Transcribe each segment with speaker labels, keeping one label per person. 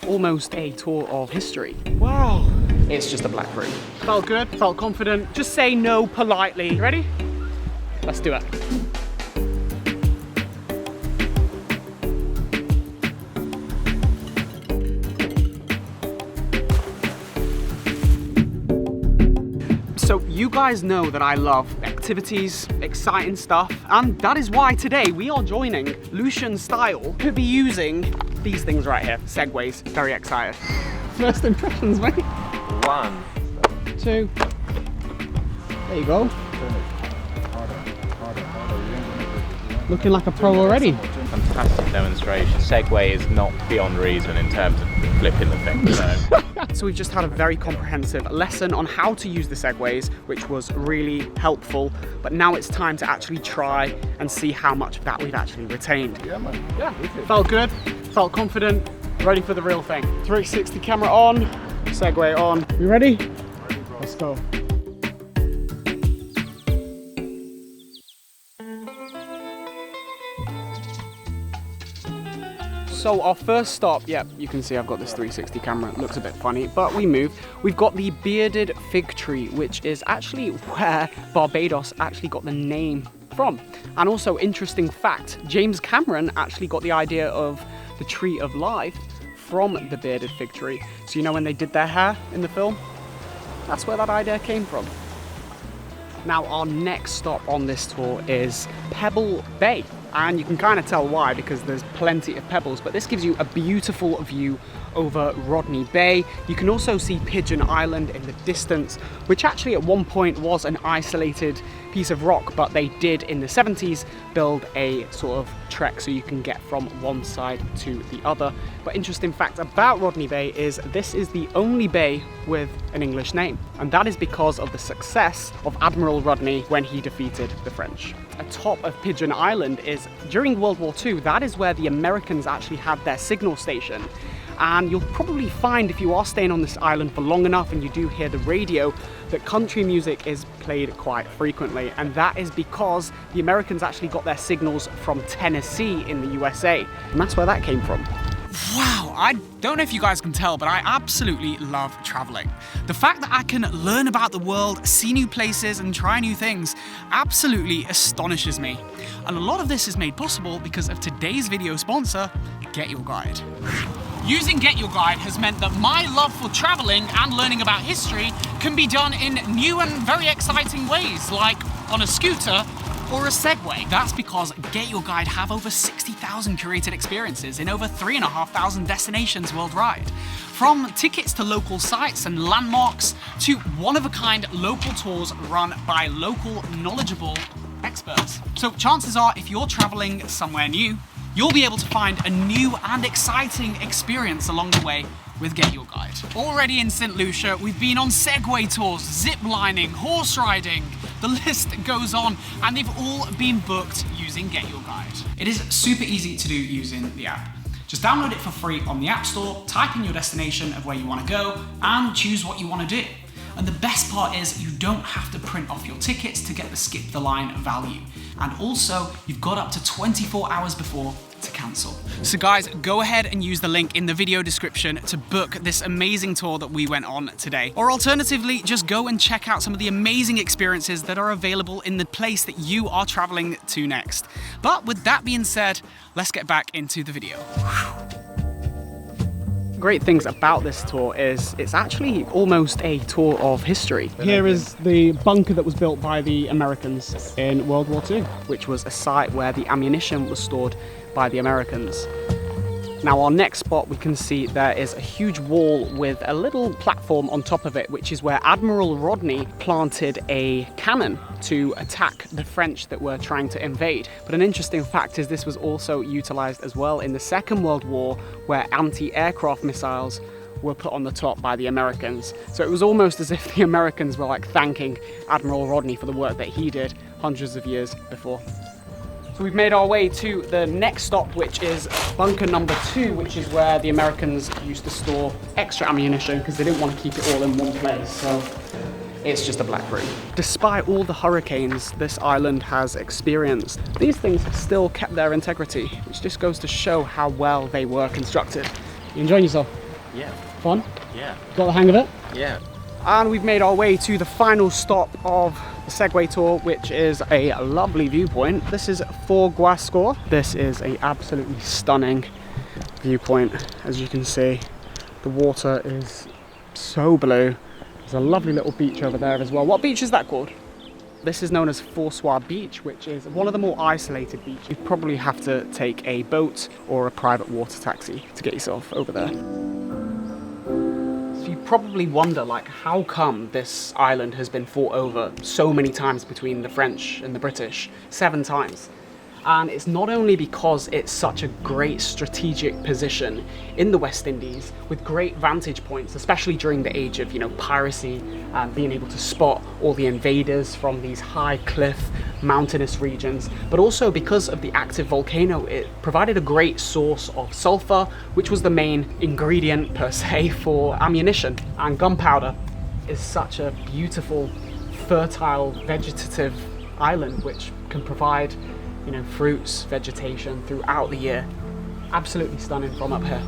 Speaker 1: almost a tour of history. Wow. It's just a black room. Felt good, felt confident. Just say no politely. You ready? Let's do it. So you guys know that I love activities, exciting stuff, and that is why today we are joining Lucian Style to be using these things right here, Segways. Very excited. First impressions, mate.
Speaker 2: 1,
Speaker 1: 2. There you go. Looking like a pro already.
Speaker 2: Fantastic demonstration. Segway is not beyond reason in terms of flipping the thing.
Speaker 1: So we've just had a very comprehensive lesson on how to use the Segways, which was really helpful. But now it's time to actually try and see how much of that we've actually retained.
Speaker 3: Yeah, man.
Speaker 1: Yeah, felt good, felt confident, ready for the real thing. 360 camera on, Segway on. You ready?
Speaker 3: Ready, bro.
Speaker 1: Let's go. So our first stop, yeah, you can see I've got this 360 camera. It looks a bit funny, but we move. We've got the bearded fig tree, which is actually where Barbados actually got the name from. And also, interesting fact, James Cameron actually got the idea of the tree of life from the bearded fig tree. So you know when they did their hair in the film? That's where that idea came from. Now our next stop on this tour is Pebble Bay. And you can kind of tell why, because there's plenty of pebbles, but this gives you a beautiful view over Rodney Bay. You can also see Pigeon Island in the distance, which actually at one point was an isolated piece of rock, but they did in the 70s build a sort of trek so you can get from one side to the other. But interesting fact about Rodney Bay is this is the only bay with an English name, and that is because of the success of Admiral Rodney when he defeated the French. Atop of Pigeon Island is, during World War II, that is where the Americans actually had their signal station. And you'll probably find, if you are staying on this island for long enough and you do hear the radio, that country music is played quite frequently. And that is because the Americans actually got their signals from Tennessee in the USA. And that's where that came from. Wow, I don't know if you guys can tell, but I absolutely love traveling. The fact that I can learn about the world, see new places, and try new things absolutely astonishes me. And a lot of this is made possible because of today's video sponsor, GetYourGuide. Using GetYourGuide has meant that my love for traveling and learning about history can be done in new and very exciting ways, like on a scooter or a Segway. That's because GetYourGuide have over 60,000 curated experiences in over 3,500 destinations worldwide. From tickets to local sites and landmarks to one-of-a-kind local tours run by local, knowledgeable experts. So chances are, if you're traveling somewhere new, you'll be able to find a new and exciting experience along the way with GetYourGuide. Already in Saint Lucia, we've been on Segway tours, zip lining, horse riding, the list goes on, and they've all been booked using GetYourGuide. It is super easy to do using the app. Just download it for free on the App Store, type in your destination of where you want to go, and choose what you want to do. And the best part is you don't have to print off your tickets to get the skip the line value. And also, you've got up to 24 hours before to cancel. So guys, go ahead and use the link in the video description to book this amazing tour that we went on today. Or alternatively, just go and check out some of the amazing experiences that are available in the place that you are traveling to next. But with that being said, let's get back into the video. Great things about this tour is it's actually almost a tour of history. Here is the bunker that was built by the Americans in World War II, which was a site where the ammunition was stored by the Americans. Now our next spot, we can see there is a huge wall with a little platform on top of it, which is where Admiral Rodney planted a cannon to attack the French that were trying to invade. But an interesting fact is this was also utilized as well in the Second World War, where anti-aircraft missiles were put on the top by the Americans. So it was almost as if the Americans were like thanking Admiral Rodney for the work that he did hundreds of years before. So we've made our way to the next stop, which is bunker number 2, which is where the Americans used to store extra ammunition because they didn't want to keep it all in one place. So it's just a black room. Despite all the hurricanes this island has experienced, these things have still kept their integrity, which just goes to show how well they were constructed. You enjoying yourself?
Speaker 2: Yeah.
Speaker 1: Fun?
Speaker 2: Yeah.
Speaker 1: Got the hang of it?
Speaker 2: Yeah.
Speaker 1: And we've made our way to the final stop of the Segway tour, which is a lovely viewpoint. This is Segways. This is a absolutely stunning viewpoint. As you can see, the water is so blue. There's a lovely little beach over there as well. What beach is that called? This is known as Segways Beach, which is one of the more isolated beaches. You probably have to take a boat or a private water taxi to get yourself over there. So you probably wonder, like, how come this island has been fought over so many times between the French and the British? 7 times. And it's not only because it's such a great strategic position in the West Indies with great vantage points, especially during the age of, piracy and being able to spot all the invaders from these high cliff mountainous regions, but also because of the active volcano. It provided a great source of sulfur, which was the main ingredient per se for ammunition. And gunpowder is such a beautiful, fertile, vegetative island which can provide fruits, vegetation throughout the year. Absolutely stunning from up here.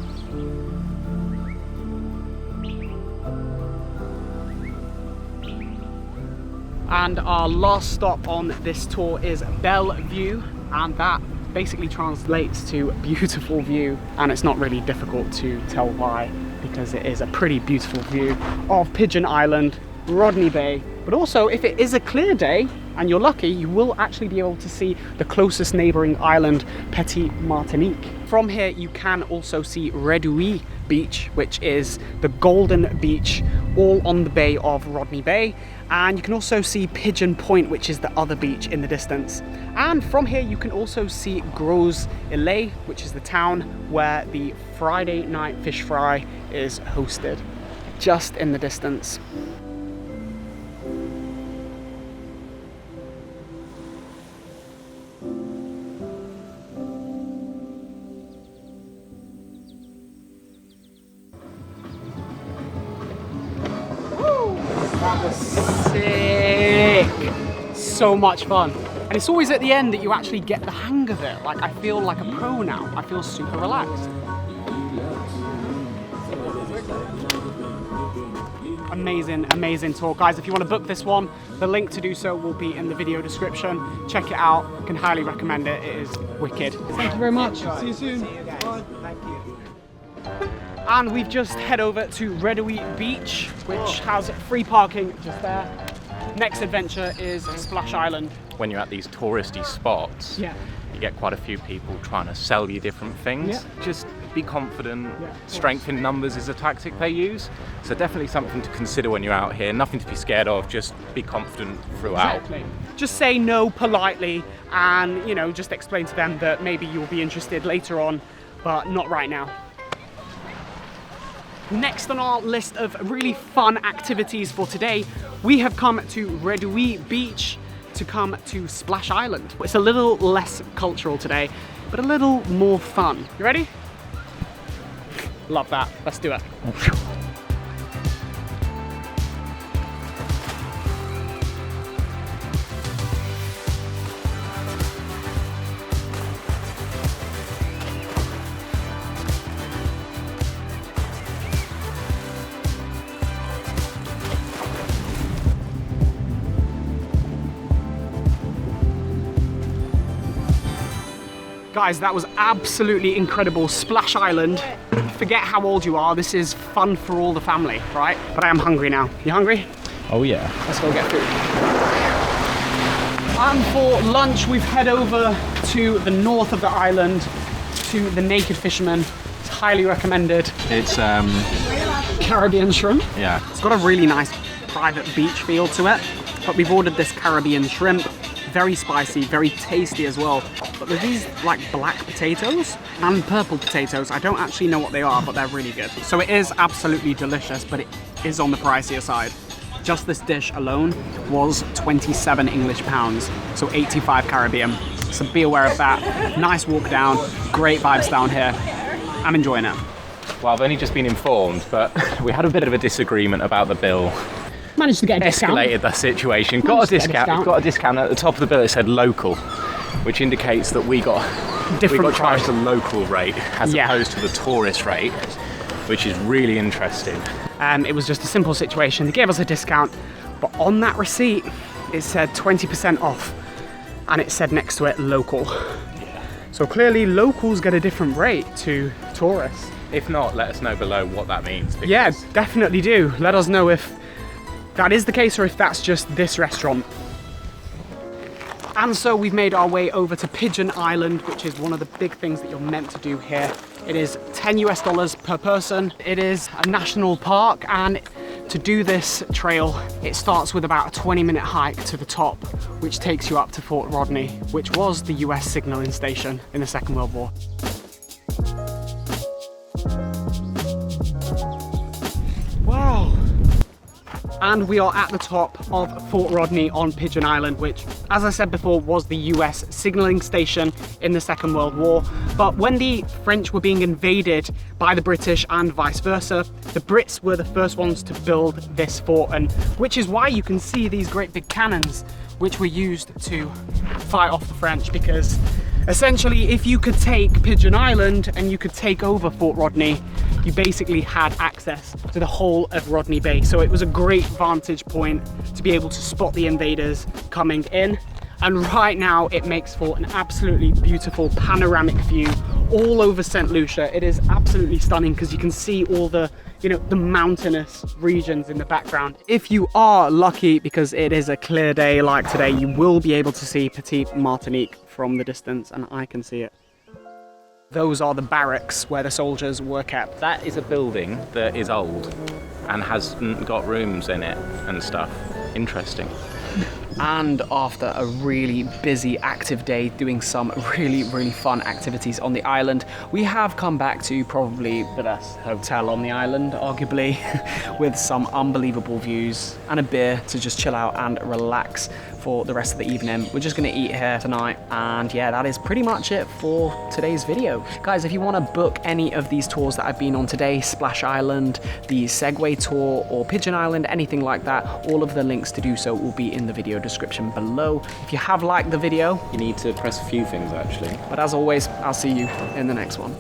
Speaker 1: And our last stop on this tour is Bellevue, and that basically translates to beautiful view, and it's not really difficult to tell why, because it is a pretty beautiful view of Pigeon Island, Rodney Bay, but also if it is a clear day and you're lucky, you will actually be able to see the closest neighboring island, Petit Martinique. From here you can also see Reduit Beach, which is the golden beach all on the bay of Rodney Bay, and you can also see Pigeon Point, which is the other beach in the distance. And from here you can also see Gros Islet, which is the town where the Friday night fish fry is hosted, just in the distance. That was sick! So much fun. And it's always at the end that you actually get the hang of it. Like, I feel like a pro now. I feel super relaxed. Amazing, amazing tour. Guys, if you want to book this one, the link to do so will be in the video description. Check it out. I can highly recommend it. It is wicked. Thank you very much. See you soon. See you guys. Bye. Thank you. And we've just head over to Reduit Beach, which has free parking just there. Next adventure is Splash Island.
Speaker 2: When you're at these touristy spots, you get quite a few people trying to sell you different things. Just be confident. Strength in numbers is a tactic they use. So definitely something to consider when you're out here. Nothing to be scared of, just be confident throughout.
Speaker 1: Exactly. Just say no politely and, just explain to them that maybe you'll be interested later on, but not right now. Next on our list of really fun activities for today, we have come to Reduit Beach to come to Splash Island. It's a little less cultural today, but a little more fun. You ready? Love that. Let's do it. Guys, that was absolutely incredible. Splash Island. Forget how old you are, this is fun for all the family, right? But I am hungry now. You hungry?
Speaker 2: Oh yeah.
Speaker 1: Let's go get food. And for lunch, we've head over to the north of the island to the Naked Fisherman. It's highly recommended.
Speaker 2: It's
Speaker 1: Caribbean shrimp.
Speaker 2: Yeah.
Speaker 1: It's got a really nice private beach feel to it. But we've ordered this Caribbean shrimp. Very spicy, very tasty as well. But there's these like black potatoes and purple potatoes. I don't actually know what they are, but they're really good. So it is absolutely delicious, but it is on the pricier side. Just this dish alone was 27 English pounds, so 85 Caribbean. So be aware of that. Nice walk down, great vibes down here. I'm enjoying it.
Speaker 2: Well, I've only just been informed, but we had a bit of a disagreement about the bill.
Speaker 1: Managed to get a discount.
Speaker 2: Escalated that situation. Got a discount. Got a discount. At the top of the bill it said local, which indicates that we got charged the local rate as opposed to the tourist rate. which is really interesting.
Speaker 1: It was just a simple situation. They gave us a discount, but on that receipt, it said 20% off, and it said next to it, local. So clearly locals get a different rate to tourists.
Speaker 2: If not, let us know below what that means.
Speaker 1: Yeah, definitely do. Let us know if that is the case or if that's just this restaurant. And so we've made our way over to Pigeon Island, which is one of the big things that you're meant to do here. It is $10 US per person. It is a national park, and to do this trail, it starts with about a 20-minute hike to the top, which takes you up to Fort Rodney, which was the US signaling station in the Second World War. Wow. And we are at the top of Fort Rodney on Pigeon Island, which, as I said before, was the US signaling station in the Second World War. But when the French were being invaded by the British and vice versa, the Brits were the first ones to build this fort, and which is why you can see these great big cannons, which were used to fight off the French, because essentially if you could take Pigeon Island and you could take over Fort Rodney, you basically had access to the whole of Rodney Bay. So it was a great vantage point to be able to spot the invaders coming in. And right now it makes for an absolutely beautiful panoramic view all over Saint Lucia. It is absolutely stunning because you can see all the, you know, the mountainous regions in the background. If you are lucky, because it is a clear day like today, you will be able to see Petite Martinique from the distance, and I can see it. Those are the barracks where the soldiers were kept.
Speaker 2: That is a building that is old and hasn't got rooms in it and stuff. Interesting.
Speaker 1: And after a really busy, active day doing some really fun activities on the island, we have come back to probably the best hotel on the island, arguably, with some unbelievable views and a beer to just chill out and relax for the rest of the evening. We're just gonna eat here tonight, and yeah, that is pretty much it for today's video. Guys, if you wanna book any of these tours that I've been on today, Splash Island, the Segway tour, or Pigeon Island, anything like that, all of the links to do so will be in the video description below. If you have liked the video,
Speaker 2: you need to press a few things actually.
Speaker 1: But as always, I'll see you in the next one.